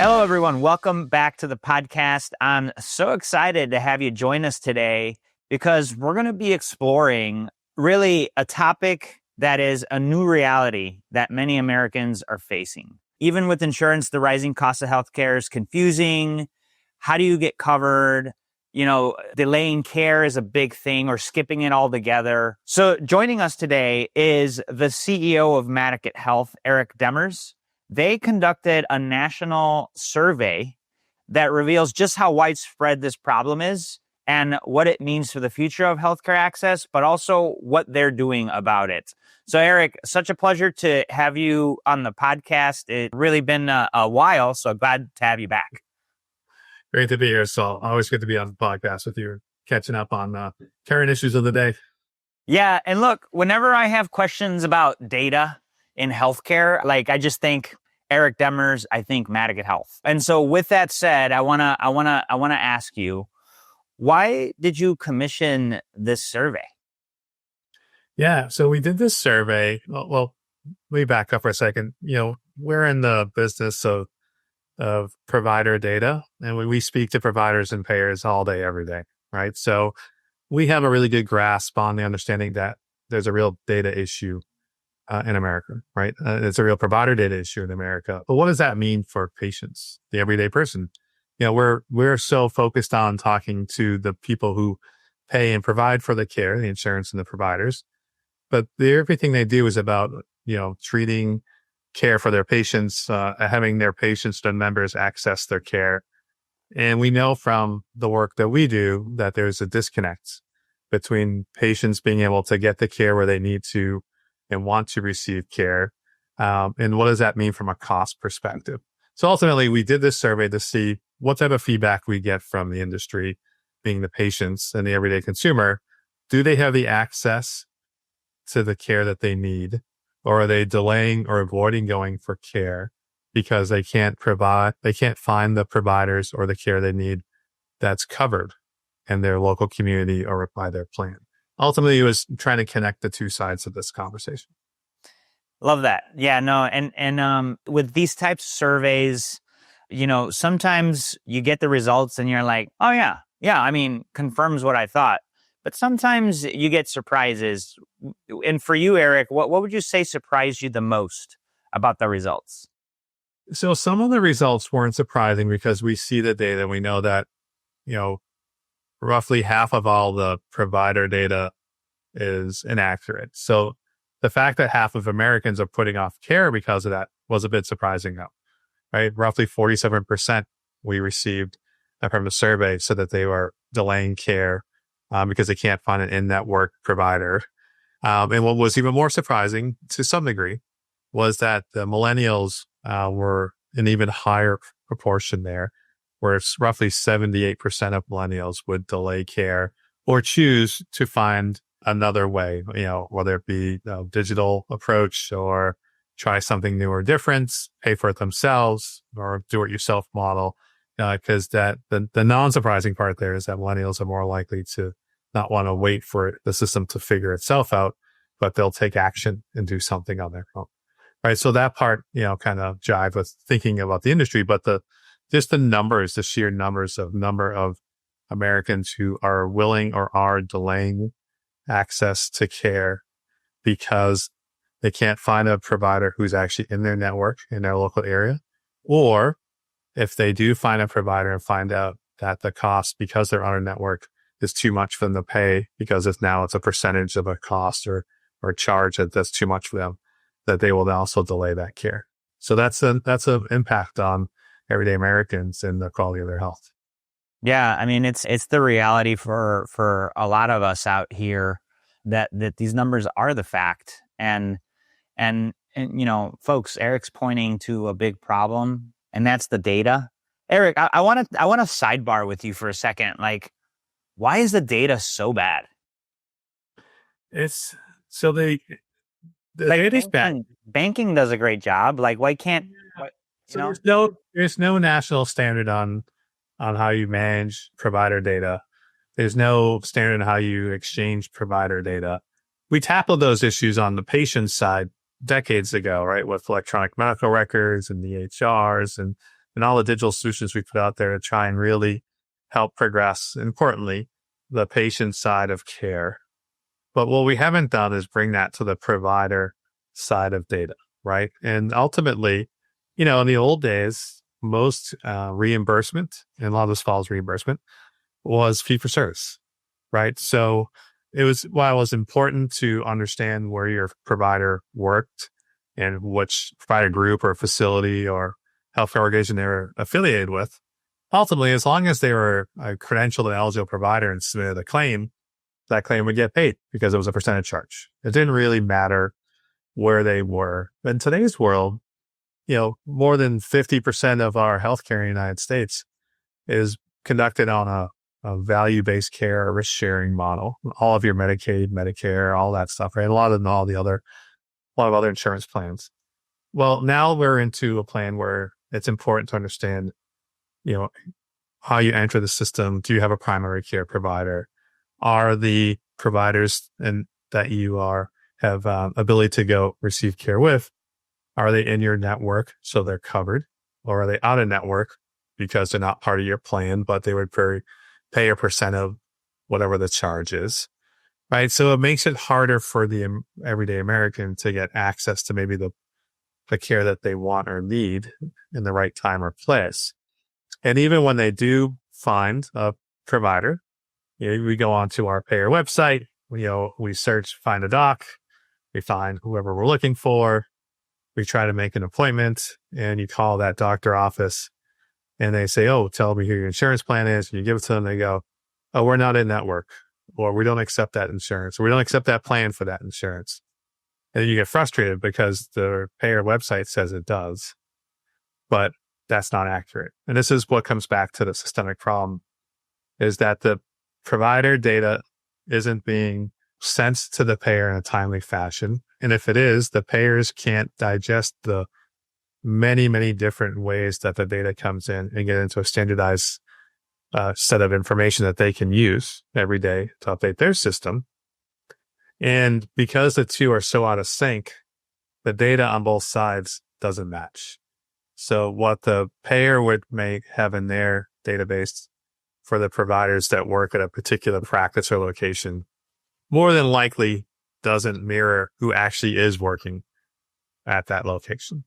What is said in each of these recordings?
Hello, everyone. Welcome back to the podcast. I'm so excited to have you join us today because we're going to be exploring really a topic that is a new reality that many Americans are facing. Even with insurance, the rising cost of healthcare is confusing. How do you get covered? Delaying care is a big thing, or skipping it altogether. So joining us today is the CEO of Madaket Health, Eric Demers. They conducted a national survey that reveals just how widespread this problem is and what it means for the future of healthcare access, but also what they're doing about it. So, Eric, such a pleasure to have you on the podcast. It's really been a while, so glad to have you back. Great to be here, Saul. Always good to be on the podcast with you, catching up on current issues of the day. Yeah, and look, whenever I have questions about data in healthcare, I just think Eric Demers, I think Madaket Health. And so with that said, I want to ask you, why did you commission this survey? Yeah, so we did this survey. Well, let me back up for a second. We're in the business of provider data, and we speak to providers and payers all day, every day, right? So we have a really good grasp on the understanding that there's a real data issue in America, right? It's a real provider data issue in America. But what does that mean for patients, the everyday person? We're so focused on talking to the people who pay and provide for the care, the insurance and the providers, but everything they do is about, treating care for their patients, having their patients and members access their care. And we know from the work that we do that there's a disconnect between patients being able to get the care where they need to and want to receive care. And what does that mean from a cost perspective? So ultimately, we did this survey to see what type of feedback we get from the industry, being the patients and the everyday consumer. Do they have the access to the care that they need? Or are they delaying or avoiding going for care because they can't find the providers or the care they need that's covered in their local community or by their plan? Ultimately, it was trying to connect the two sides of this conversation. Love that. Yeah, no. And with these types of surveys, sometimes you get the results and you're like, oh yeah, confirms what I thought. But sometimes you get surprises. And for you, Eric, what would you say surprised you the most about the results? So some of the results weren't surprising because we see the data and we know that, roughly half of all the provider data is inaccurate. So the fact that half of Americans are putting off care because of that was a bit surprising, though, right? Roughly 47% we received from the survey said that they were delaying care because they can't find an in-network provider. And what was even more surprising to some degree was that the millennials were an even higher proportion there, where it's roughly 78% of millennials would delay care or choose to find another way, whether it be a digital approach or try something new or different, pay for it themselves or do-it-yourself model. Because the non-surprising part there is that millennials are more likely to not want to wait for the system to figure itself out, but they'll take action and do something on their own. Right. So that part, kind of jive with thinking about the industry, but the sheer numbers of Americans who are willing or are delaying access to care because they can't find a provider who's actually in their network in their local area, or if they do find a provider and find out that the cost because they're on a network is too much for them to pay because it's a percentage of a cost or charge that's too much for them, that they will also delay that care. So that's an impact on everyday Americans and the quality of their health. Yeah, it's the reality for a lot of us out here that these numbers are the fact. And folks, Eric's pointing to a big problem, and that's the data. Eric, I want to sidebar with you for a second. Why is the data so bad? It's so the data is bad. Banking does a great job. Why can't? So there's no national standard on how you manage provider data. There's no standard on how you exchange provider data. We tackled those issues on the patient side decades ago, right? With electronic medical records and EHRs and and all the digital solutions we put out there to try and really help progress, importantly, the patient side of care. But what we haven't done is bring that to the provider side of data, right? And ultimately, in the old days, most reimbursement, and a lot of this falls reimbursement, was fee for service, right? So while it was important to understand where your provider worked and which provider group or facility or healthcare organization they were affiliated with, ultimately, as long as they were a credentialed and eligible provider and submitted a claim, that claim would get paid because it was a percentage charge. It didn't really matter where they were. But in today's world, more than 50% of our healthcare in the United States is conducted on a value-based care, risk-sharing model. All of your Medicaid, Medicare, all that stuff, right? A lot of other insurance plans. Well, now we're into a plan where it's important to understand, how you enter the system. Do you have a primary care provider? Are the providers that you have ability to go receive care with, are they in your network so they're covered, or are they out of network because they're not part of your plan, but they would pay a percent of whatever the charge is, right? So it makes it harder for the everyday American to get access to maybe the care that they want or need in the right time or place. And even when they do find a provider, we go onto our payer website, we search, find a doc, we find whoever we're looking for, we try to make an appointment, and you call that doctor office and they say, oh, tell me who your insurance plan is. And you give it to them, they go, oh, we're not in network, or we don't accept that insurance, or we don't accept that plan for that insurance. And then you get frustrated because the payer website says it does, but that's not accurate. And this is what comes back to the systemic problem, is that the provider data isn't being sent to the payer in a timely fashion. And if it is, the payers can't digest the many, many different ways that the data comes in and get into a standardized set of information that they can use every day to update their system. And because the two are so out of sync, the data on both sides doesn't match. So what the payer would have in their database for the providers that work at a particular practice or location more than likely doesn't mirror who actually is working at that location.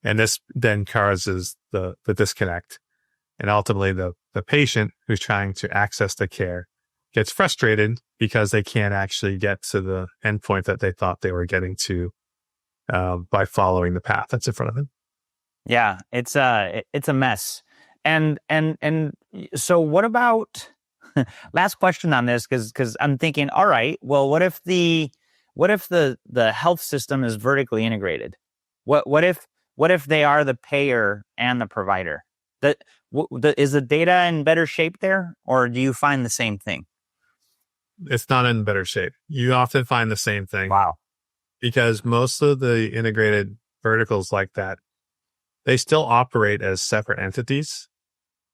And this then causes the disconnect. And ultimately, the patient who's trying to access the care gets frustrated because they can't actually get to the endpoint that they thought they were getting to by following the path that's in front of them. Yeah, it's a mess. And so what about last question on this, because I'm thinking, all right, well, what if the health system is vertically integrated? What if they are the payer and the provider? Is the data in better shape there, or do you find the same thing? It's not in better shape. You often find the same thing. Wow. Because most of the integrated verticals like that, they still operate as separate entities,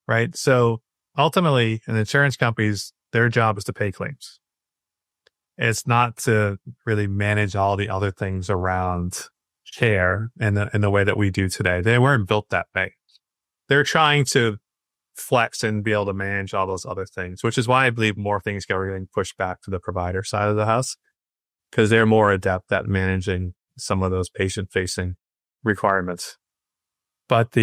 right? So ultimately, an insurance company's, their job is to pay claims. It's not to really manage all the other things around care in the way that we do today. They weren't built that way. They're trying to flex and be able to manage all those other things, which is why I believe more things are getting pushed back to the provider side of the house, because they're more adept at managing some of those patient-facing requirements. But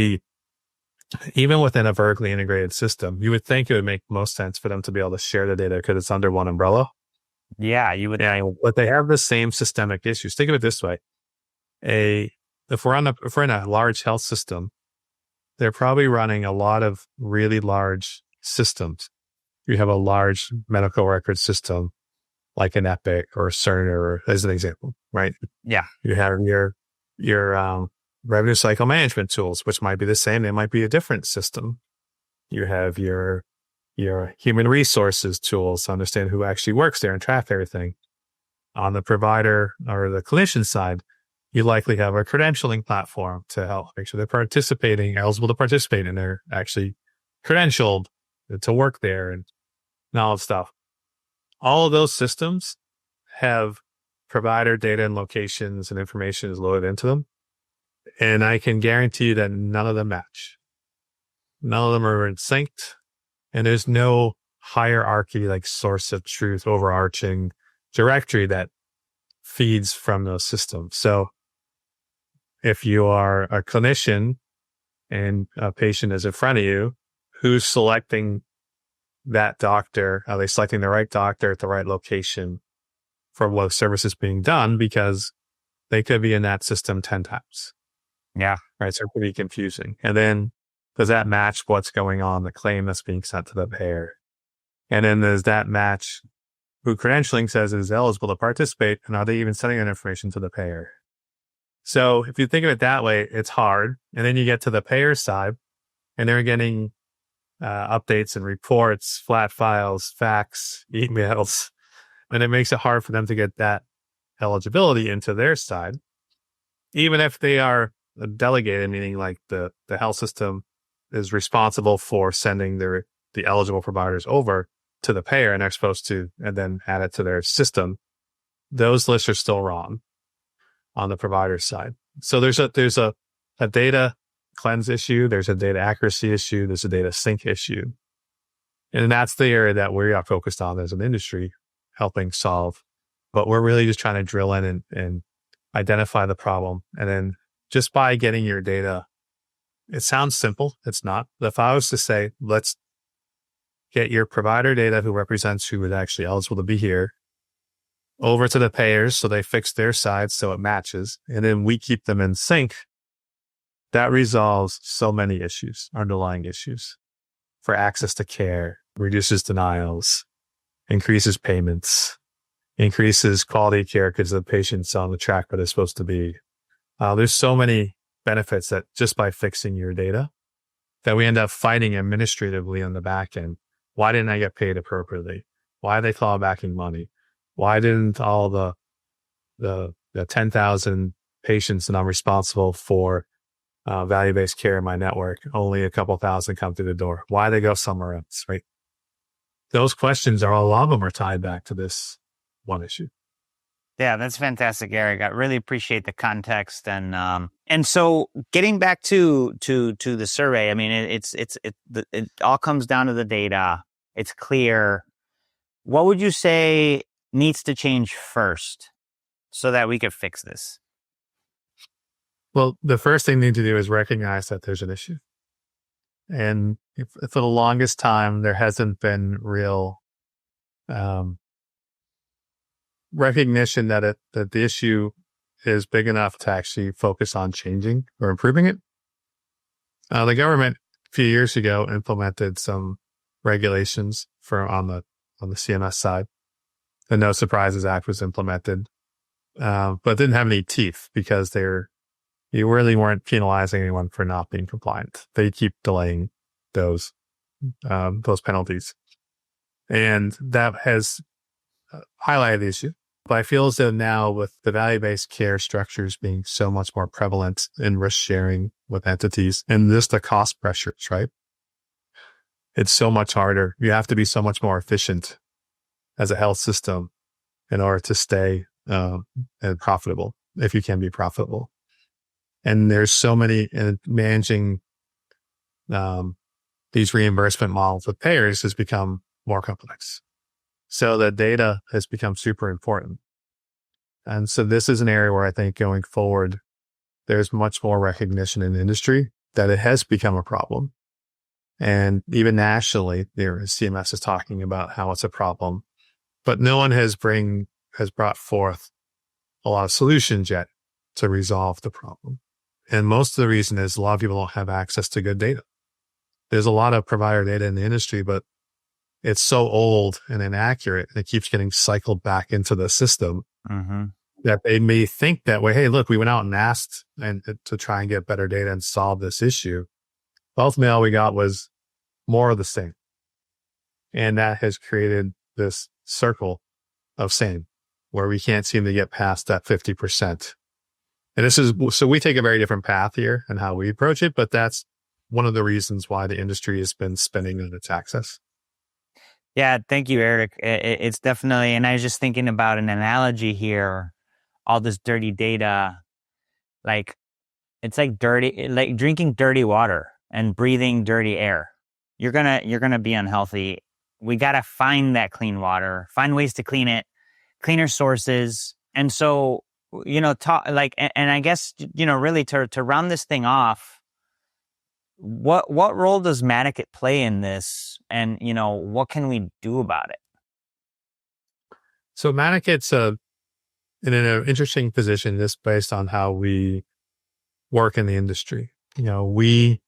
even within a vertically integrated system, you would think it would make most sense for them to be able to share the data because it's under one umbrella. Yeah, you would. Yeah, but they have the same systemic issues. Think of it this way: if we're in a large health system, they're probably running a lot of really large systems. You have a large medical record system, like an Epic or a Cerner, as an example, right? Yeah. You have your revenue cycle management tools, which might be the same. They might be a different system. You have your human resources tools to understand who actually works there and track everything. On the provider or the clinician side, you likely have a credentialing platform to help make sure they're eligible to participate, and they're actually credentialed to work there and all that stuff. All of those systems have provider data and locations and information is loaded into them. And I can guarantee you that none of them match. None of them are synced. And there's no hierarchy, like source of truth, overarching directory that feeds from those systems. So if you are a clinician and a patient is in front of you, who's selecting that doctor? Are they selecting the right doctor at the right location for what service is being done? Because they could be in that system 10 times. Yeah. Right. So it could be confusing. And then does that match what's going on, the claim that's being sent to the payer? And then does that match who credentialing says is eligible to participate? And are they even sending that information to the payer? So if you think of it that way, it's hard. And then you get to the payer side and they're getting updates and reports, flat files, fax, emails, and it makes it hard for them to get that eligibility into their side. Even if they are delegated, meaning like the health system is responsible for sending the eligible providers over to the payer and they're supposed to, and then add it to their system, those lists are still wrong on the provider side. So there's a data cleanse issue, there's a data accuracy issue, there's a data sync issue. And that's the area that we are focused on as an industry, helping solve. But we're really just trying to drill in and identify the problem. And then just by getting your data, it sounds simple. It's not. If I was to say, let's get your provider data who represents who is actually eligible to be here over to the payers so they fix their side so it matches, and then we keep them in sync, that resolves so many issues, underlying issues for access to care, reduces denials, increases payments, increases quality of care because the patient's on the track where they're supposed to be. There's so many benefits that just by fixing your data that we end up fighting administratively on the back end. Why didn't I get paid appropriately? Why are they clawbacking money? Why didn't all the 10,000 patients that I'm responsible for value-based care in my network, only a couple thousand come through the door? Why they go somewhere else, right? Those questions are, a lot of them are tied back to this one issue. Yeah, that's fantastic, Eric. I really appreciate the context, and so getting back to the survey. I mean, it all comes down to the data. It's clear. What would you say needs to change first so that we could fix this? Well, the first thing they need to do is recognize that there's an issue, and if for the longest time there hasn't been real recognition that the issue is big enough to actually focus on changing or improving it. The government a few years ago implemented some regulations on the CMS side. The No Surprises Act was implemented, but didn't have any teeth because you really weren't penalizing anyone for not being compliant. They keep delaying those penalties, and that has highlighted the issue. But I feel as though now with the value-based care structures being so much more prevalent in risk sharing with entities and just the cost pressures, right? It's so much harder. You have to be so much more efficient as a health system in order to stay and profitable, if you can be profitable. And there's so many managing these reimbursement models with payers has become more complex. So the data has become super important. And so this is an area where I think going forward, there's much more recognition in the industry that it has become a problem. And even nationally, CMS is talking about how it's a problem, but no one has brought forth a lot of solutions yet to resolve the problem. And most of the reason is a lot of people don't have access to good data. There's a lot of provider data in the industry, but it's so old and inaccurate, and it keeps getting cycled back into the system that they may think that way. Hey, look, we went out and asked to try and get better data and solve this issue. Ultimately, all we got was more of the same. And that has created this circle of same where we can't seem to get past that 50%. And so we take a very different path here and how we approach it, but that's one of the reasons why the industry has been spinning on its axis. Yeah, thank you, Eric. It's definitely, and I was just thinking about an analogy here. All this dirty data, like it's like drinking dirty water. and breathing dirty air. You're gonna be unhealthy. We gotta find that clean water, find ways to clean it, cleaner sources. And so, talk like, and I guess, really to round this thing off, what role does Madaket play in this? And, what can we do about it? So Madaket's in an interesting position just based on how we work in the industry. We,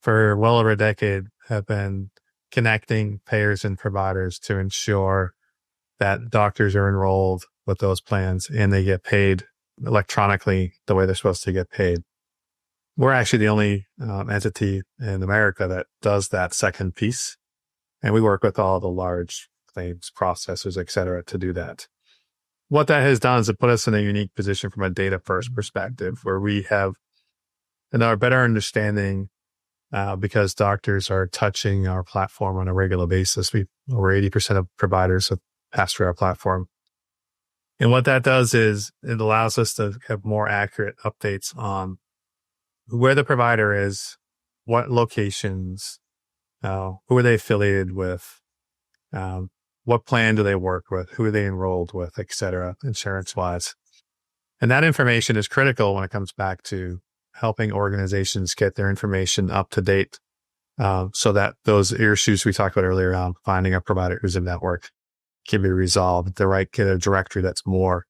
for well over a decade, have been connecting payers and providers to ensure that doctors are enrolled with those plans and they get paid electronically the way they're supposed to get paid. We're actually the only entity in America that does that second piece. And we work with all the large claims processors, et cetera, to do that. What that has done is it put us in a unique position from a data first perspective where we have a better understanding because doctors are touching our platform on a regular basis. Over 80% of providers have passed through our platform. And what that does is it allows us to have more accurate updates on where the provider is, what locations, who are they affiliated with, what plan do they work with, who are they enrolled with, et cetera, insurance-wise. And that information is critical when it comes back to helping organizations get their information up to date so that those issues we talked about earlier around finding a provider who's in network can be resolved. The right get a directory that's more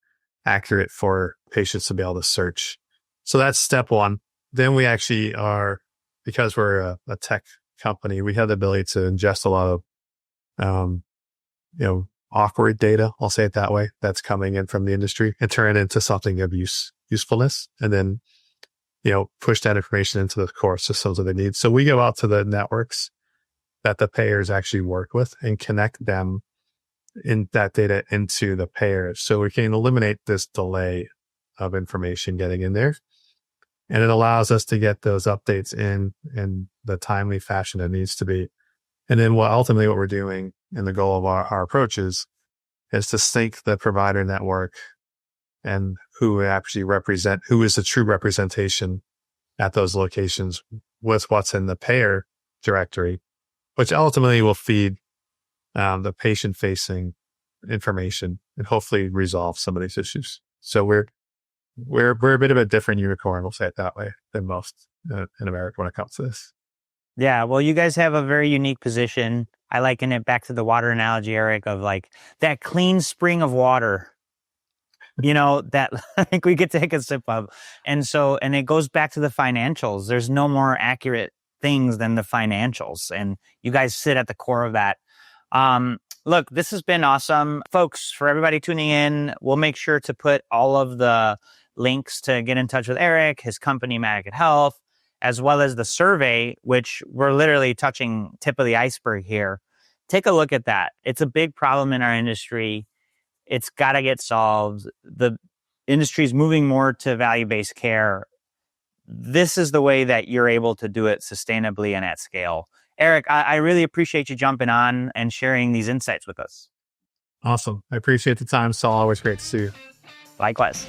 accurate for patients to be able to search. So that's step one. Then we actually are, because we're a tech company, we have the ability to ingest a lot of, awkward data, I'll say it that way, that's coming in from the industry and turn it into something of usefulness. And then, push that information into the core systems that they need. So we go out to the networks that the payers actually work with and connect them in that data into the payers. So we can eliminate this delay of information getting in there. And it allows us to get those updates in the timely fashion it needs to be. And then what we're doing and the goal of our approach is to sync the provider network and who actually who is the true representation at those locations with what's in the payer directory, which ultimately will feed the patient-facing information and hopefully resolve some of these issues. So we're a bit of a different unicorn, we'll say it that way, than most in America when it comes to this. Yeah, well, you guys have a very unique position. I liken it back to the water analogy, Eric, of like that clean spring of water, that like we could take a sip of. And it goes back to the financials. There's no more accurate things than the financials. And you guys sit at the core of that. Look, this has been awesome. Folks, for everybody tuning in, we'll make sure to put all of the links to get in touch with Eric, his company, Madaket Health, as well as the survey, which we're literally touching tip of the iceberg here. Take a look at that. It's a big problem in our industry. It's got to get solved. The industry is moving more to value-based care. This is the way that you're able to do it sustainably and at scale. Eric, I really appreciate you jumping on and sharing these insights with us. Awesome. I appreciate the time, Saul. Always great to see you. Likewise.